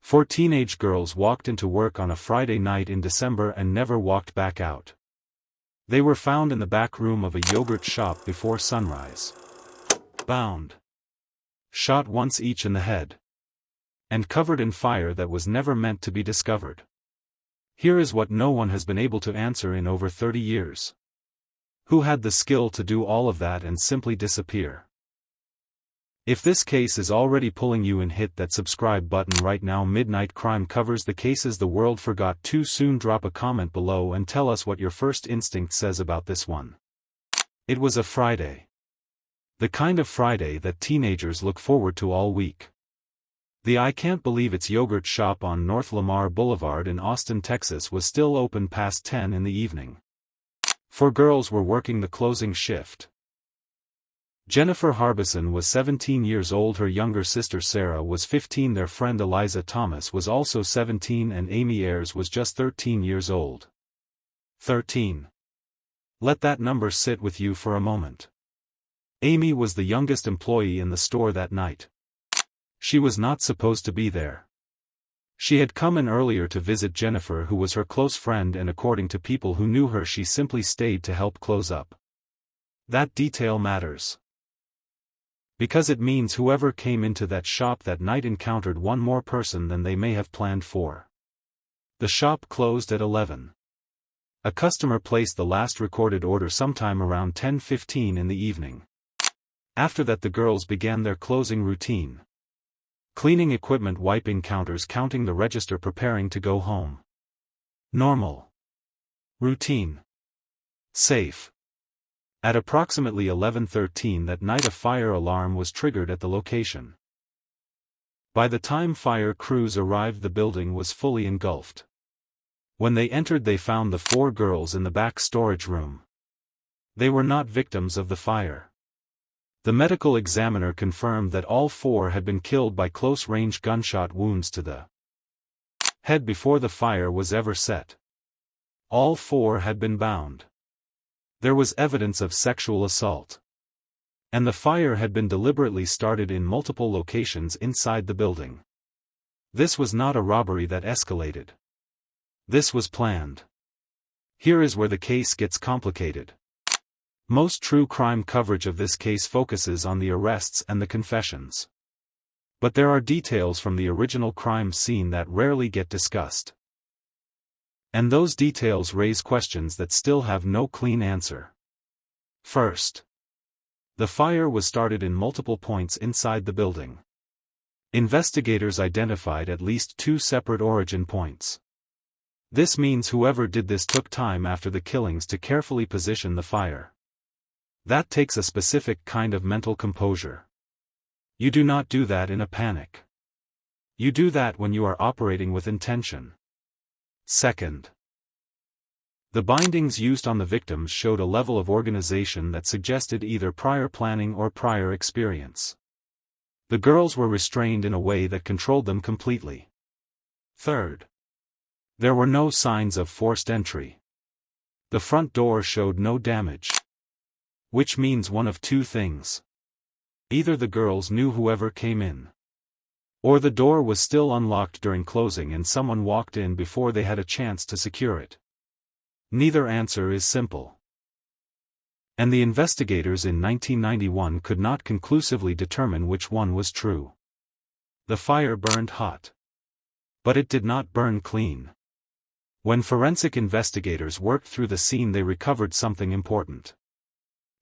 Four teenage girls walked into work on a Friday night in December and never walked back out. They were found in the back room of a yogurt shop before sunrise. Bound. Shot once each in the head. And covered in fire that was never meant to be discovered. Here is what no one has been able to answer in over 30 years. Who had the skill to do all of that and simply disappear? If this case is already pulling you in, hit that subscribe button right now. Midnight Crime covers the cases the world forgot too soon. Drop a comment below and tell us what your first instinct says about this one. It was a Friday. The kind of Friday that teenagers look forward to all week. The I Can't Believe It's yogurt shop on North Lamar Boulevard in Austin, Texas was still open past 10 in the evening. Four girls were working the closing shift. Jennifer Harbison was 17 years old, her younger sister Sarah was 15, their friend Eliza Thomas was also 17, and Amy Ayers was just 13 years old. 13. Let that number sit with you for a moment. Amy was the youngest employee in the store that night. She was not supposed to be there. She had come in earlier to visit Jennifer, who was her close friend, and according to people who knew her, she simply stayed to help close up. That detail matters. Because it means whoever came into that shop that night encountered one more person than they may have planned for. The shop closed at 11. A customer placed the last recorded order sometime around 10:15 in the evening. After that, the girls began their closing routine. Cleaning equipment, wiping counters, counting the register, preparing to go home. Normal. Routine. Safe. At approximately 11:13 that night, a fire alarm was triggered at the location. By the time fire crews arrived, the building was fully engulfed. When they entered, they found the four girls in the back storage room. They were not victims of the fire. The medical examiner confirmed that all four had been killed by close-range gunshot wounds to the head before the fire was ever set. All four had been bound. There was evidence of sexual assault. And the fire had been deliberately started in multiple locations inside the building. This was not a robbery that escalated. This was planned. Here is where the case gets complicated. Most true crime coverage of this case focuses on the arrests and the confessions. But there are details from the original crime scene that rarely get discussed. And those details raise questions that still have no clean answer. First, the fire was started in multiple points inside the building. Investigators identified at least 2 separate origin points. This means whoever did this took time after the killings to carefully position the fire. That takes a specific kind of mental composure. You do not do that in a panic. You do that when you are operating with intention. Second, the bindings used on the victims showed a level of organization that suggested either prior planning or prior experience. The girls were restrained in a way that controlled them completely. Third, there were no signs of forced entry. The front door showed no damage. Which means one of two things. Either the girls knew whoever came in, or the door was still unlocked during closing and someone walked in before they had a chance to secure it. Neither answer is simple. And the investigators in 1991 could not conclusively determine which one was true. The fire burned hot. But it did not burn clean. When forensic investigators worked through the scene, they recovered something important.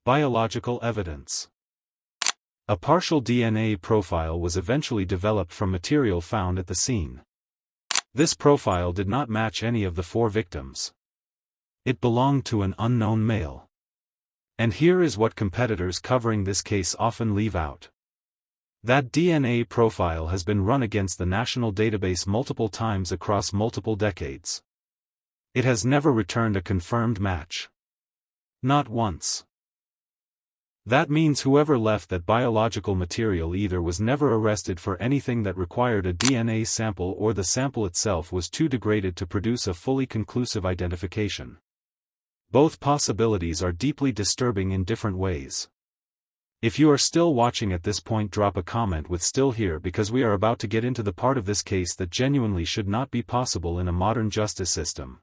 Biological evidence. A partial DNA profile was eventually developed from material found at the scene. This profile did not match any of the 4 victims. It belonged to an unknown male. And here is what competitors covering this case often leave out. That DNA profile has been run against the national database multiple times across multiple decades. It has never returned a confirmed match. Not once. That means whoever left that biological material either was never arrested for anything that required a DNA sample, or the sample itself was too degraded to produce a fully conclusive identification. Both possibilities are deeply disturbing in different ways. If you are still watching at this point, drop a comment with "still here" because we are about to get into the part of this case that genuinely should not be possible in a modern justice system.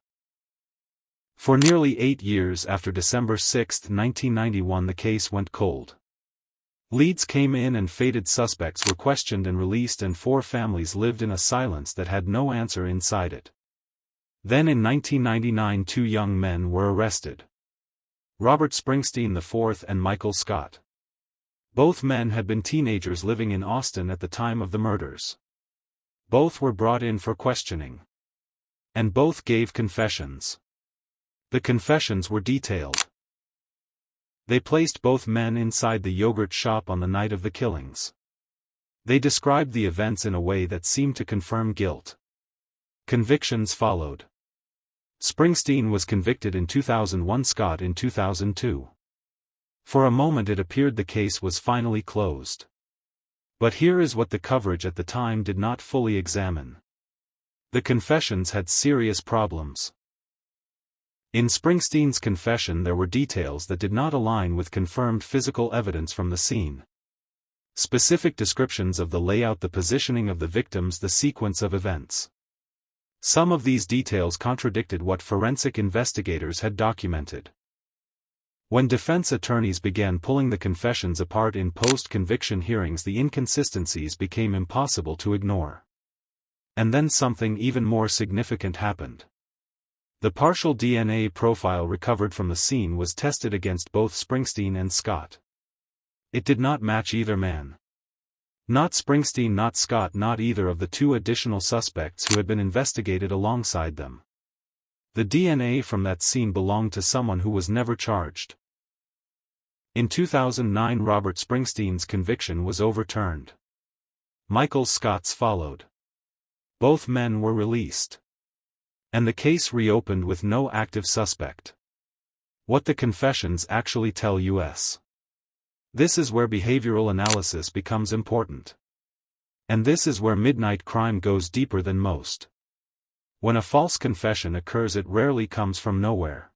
For nearly 8 years after December 6, 1991, the case went cold. Leads came in and faded, suspects were questioned and released, and 4 families lived in a silence that had no answer inside it. Then in 1999, 2 young men were arrested. Robert Springsteen IV and Michael Scott. Both men had been teenagers living in Austin at the time of the murders. Both were brought in for questioning. And both gave confessions. The confessions were detailed. They placed both men inside the yogurt shop on the night of the killings. They described the events in a way that seemed to confirm guilt. Convictions followed. Springsteen was convicted in 2001, Scott in 2002. For a moment it appeared the case was finally closed. But here is what the coverage at the time did not fully examine. The confessions had serious problems. In Springsteen's confession there were details that did not align with confirmed physical evidence from the scene. Specific descriptions of the layout, the positioning of the victims, the sequence of events. Some of these details contradicted what forensic investigators had documented. When defense attorneys began pulling the confessions apart in post-conviction hearings, the inconsistencies became impossible to ignore. And then something even more significant happened. The partial DNA profile recovered from the scene was tested against both Springsteen and Scott. It did not match either man. Not Springsteen, not Scott, not either of the 2 additional suspects who had been investigated alongside them. The DNA from that scene belonged to someone who was never charged. In 2009, Robert Springsteen's conviction was overturned. Michael Scott's followed. Both men were released. And the case reopened with no active suspect. What the confessions actually tell us. This is where behavioral analysis becomes important. And this is where midnight crime goes deeper than most. When a false confession occurs, it rarely comes from nowhere.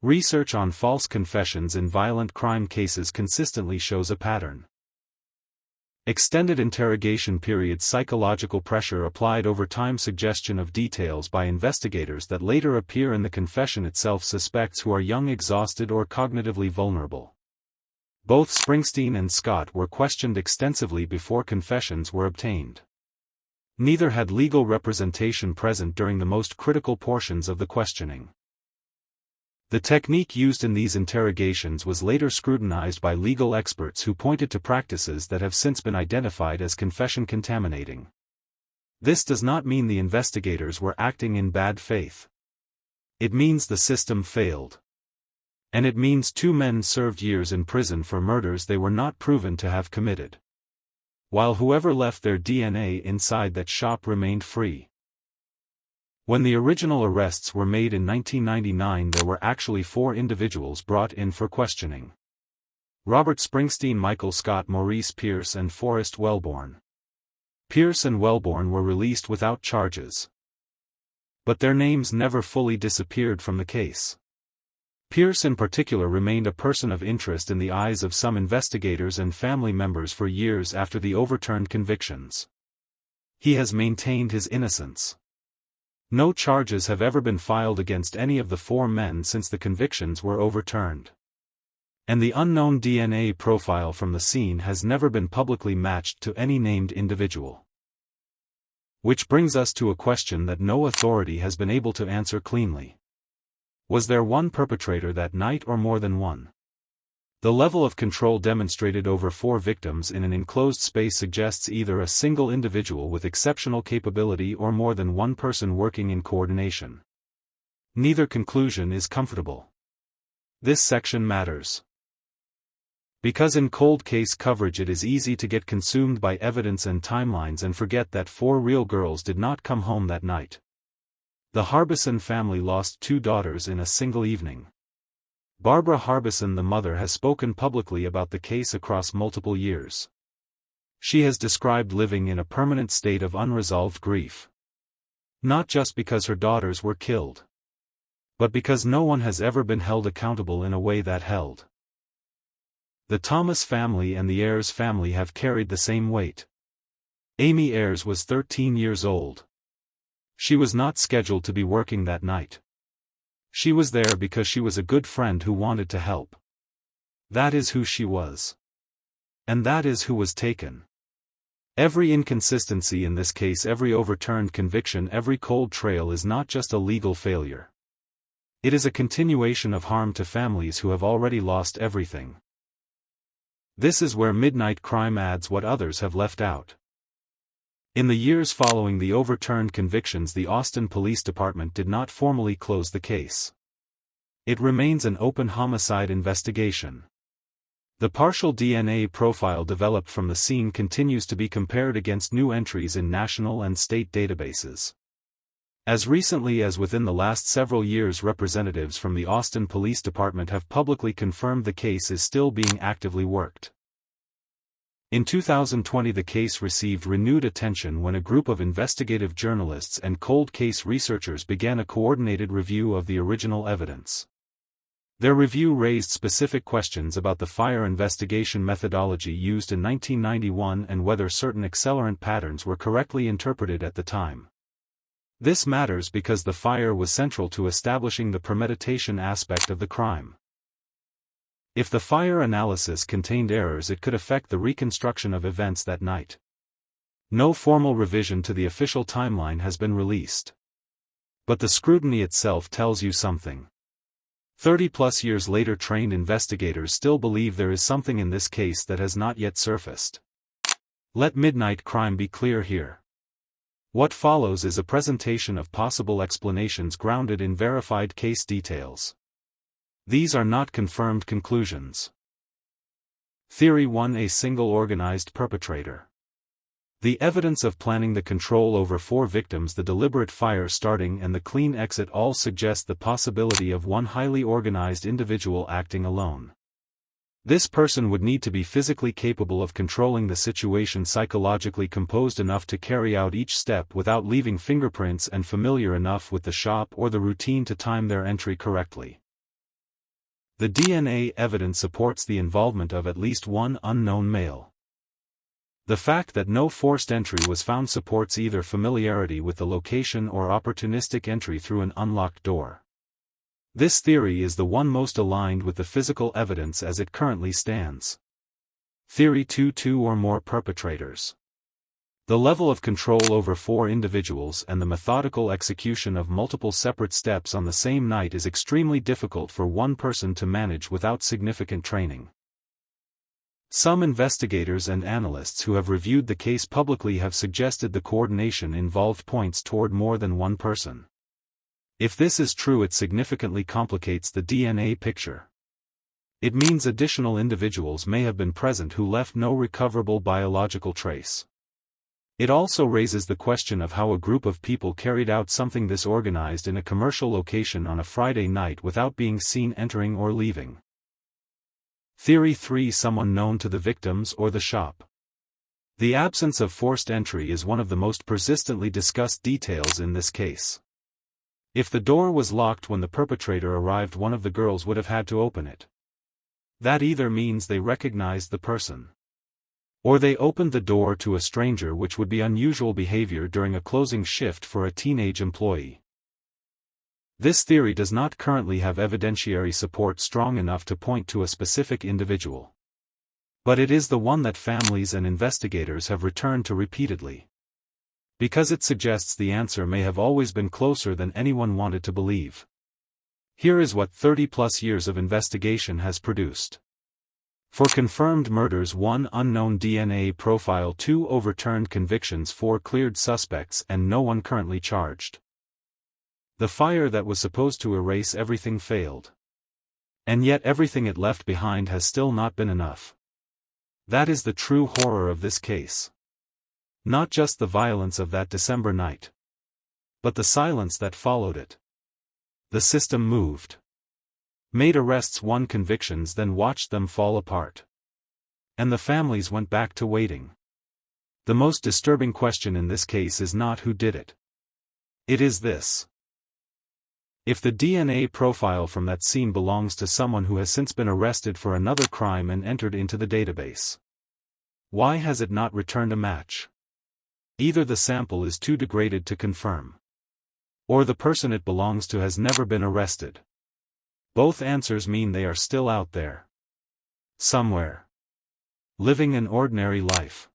Research on false confessions in violent crime cases consistently shows a pattern. Extended interrogation periods, psychological pressure applied over time, suggestion of details by investigators that later appear in the confession itself, suspects who are young, exhausted, or cognitively vulnerable. Both Springsteen and Scott were questioned extensively before confessions were obtained. Neither had legal representation present during the most critical portions of the questioning. The technique used in these interrogations was later scrutinized by legal experts who pointed to practices that have since been identified as confession contaminating. This does not mean the investigators were acting in bad faith. It means the system failed. And it means 2 men served years in prison for murders they were not proven to have committed. While whoever left their DNA inside that shop remained free. When the original arrests were made in 1999, there were actually 4 individuals brought in for questioning. Robert Springsteen, Michael Scott, Maurice Pierce, and Forrest Wellborn. Pierce and Wellborn were released without charges. But their names never fully disappeared from the case. Pierce in particular remained a person of interest in the eyes of some investigators and family members for years after the overturned convictions. He has maintained his innocence. No charges have ever been filed against any of the 4 men since the convictions were overturned. And the unknown DNA profile from the scene has never been publicly matched to any named individual. Which brings us to a question that no authority has been able to answer cleanly. Was there one perpetrator that night or more than one? The level of control demonstrated over 4 victims in an enclosed space suggests either a single individual with exceptional capability or more than one person working in coordination. Neither conclusion is comfortable. This section matters. Because in cold case coverage it is easy to get consumed by evidence and timelines and forget that 4 real girls did not come home that night. The Harbison family lost 2 daughters in a single evening. Barbara Harbison, the mother, has spoken publicly about the case across multiple years. She has described living in a permanent state of unresolved grief. Not just because her daughters were killed, but because no one has ever been held accountable in a way that held. The Thomas family and the Ayers family have carried the same weight. Amy Ayers was 13 years old. She was not scheduled to be working that night. She was there because she was a good friend who wanted to help. That is who she was. And that is who was taken. Every inconsistency in this case, every overturned conviction, every cold trail is not just a legal failure. It is a continuation of harm to families who have already lost everything. This is where midnight crime adds what others have left out. In the years following the overturned convictions, the Austin Police Department did not formally close the case. It remains an open homicide investigation. The partial DNA profile developed from the scene continues to be compared against new entries in national and state databases. As recently as within the last several years, representatives from the Austin Police Department have publicly confirmed the case is still being actively worked. In 2020, the case received renewed attention when a group of investigative journalists and cold case researchers began a coordinated review of the original evidence. Their review raised specific questions about the fire investigation methodology used in 1991 and whether certain accelerant patterns were correctly interpreted at the time. This matters because the fire was central to establishing the premeditation aspect of the crime. If the fire analysis contained errors, it could affect the reconstruction of events that night. No formal revision to the official timeline has been released. But the scrutiny itself tells you something. 30-plus years later, trained investigators still believe there is something in this case that has not yet surfaced. Let midnight crime be clear here. What follows is a presentation of possible explanations grounded in verified case details. These are not confirmed conclusions. Theory 1: a single organized perpetrator. The evidence of planning, the control over 4 victims, the deliberate fire starting, and the clean exit all suggest the possibility of one highly organized individual acting alone. This person would need to be physically capable of controlling the situation, psychologically composed enough to carry out each step without leaving fingerprints, and familiar enough with the shop or the routine to time their entry correctly. The DNA evidence supports the involvement of at least one unknown male. The fact that no forced entry was found supports either familiarity with the location or opportunistic entry through an unlocked door. This theory is the one most aligned with the physical evidence as it currently stands. Theory 2: 2 or more perpetrators. The level of control over 4 individuals and the methodical execution of multiple separate steps on the same night is extremely difficult for one person to manage without significant training. Some investigators and analysts who have reviewed the case publicly have suggested the coordination involved points toward more than one person. If this is true, it significantly complicates the DNA picture. It means additional individuals may have been present who left no recoverable biological trace. It also raises the question of how a group of people carried out something this organized in a commercial location on a Friday night without being seen entering or leaving. Theory 3: someone known to the victims or the shop. The absence of forced entry is one of the most persistently discussed details in this case. If the door was locked when the perpetrator arrived, one of the girls would have had to open it. That either means they recognized the person, or they opened the door to a stranger, which would be unusual behavior during a closing shift for a teenage employee. This theory does not currently have evidentiary support strong enough to point to a specific individual. But it is the one that families and investigators have returned to repeatedly. Because it suggests the answer may have always been closer than anyone wanted to believe. Here is what 30-plus years of investigation has produced. For confirmed murders: 1 unknown DNA profile, 2 overturned convictions, 4 cleared suspects, and no one currently charged. The fire that was supposed to erase everything failed. And yet everything it left behind has still not been enough. That is the true horror of this case. Not just the violence of that December night, but the silence that followed it. The system moved. Made arrests, won convictions, then watched them fall apart. And the families went back to waiting. The most disturbing question in this case is not who did it. It is this: If the DNA profile from that scene belongs to someone who has since been arrested for another crime and entered into the database, why has it not returned a match? Either the sample is too degraded to confirm, or the person it belongs to has never been arrested. Both answers mean they are still out there, somewhere, living an ordinary life,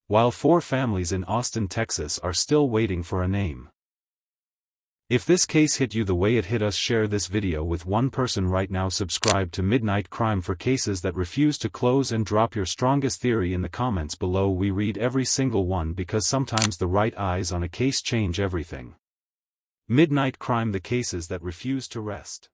while 4 families in Austin, Texas are still waiting for a name. If this case hit you the way it hit us, share this video with one person right now. Subscribe to Midnight Crime for cases that refuse to close, and drop your strongest theory in the comments below. We read every single one because sometimes the right eyes on a case change everything. Midnight Crime, the cases that refuse to rest.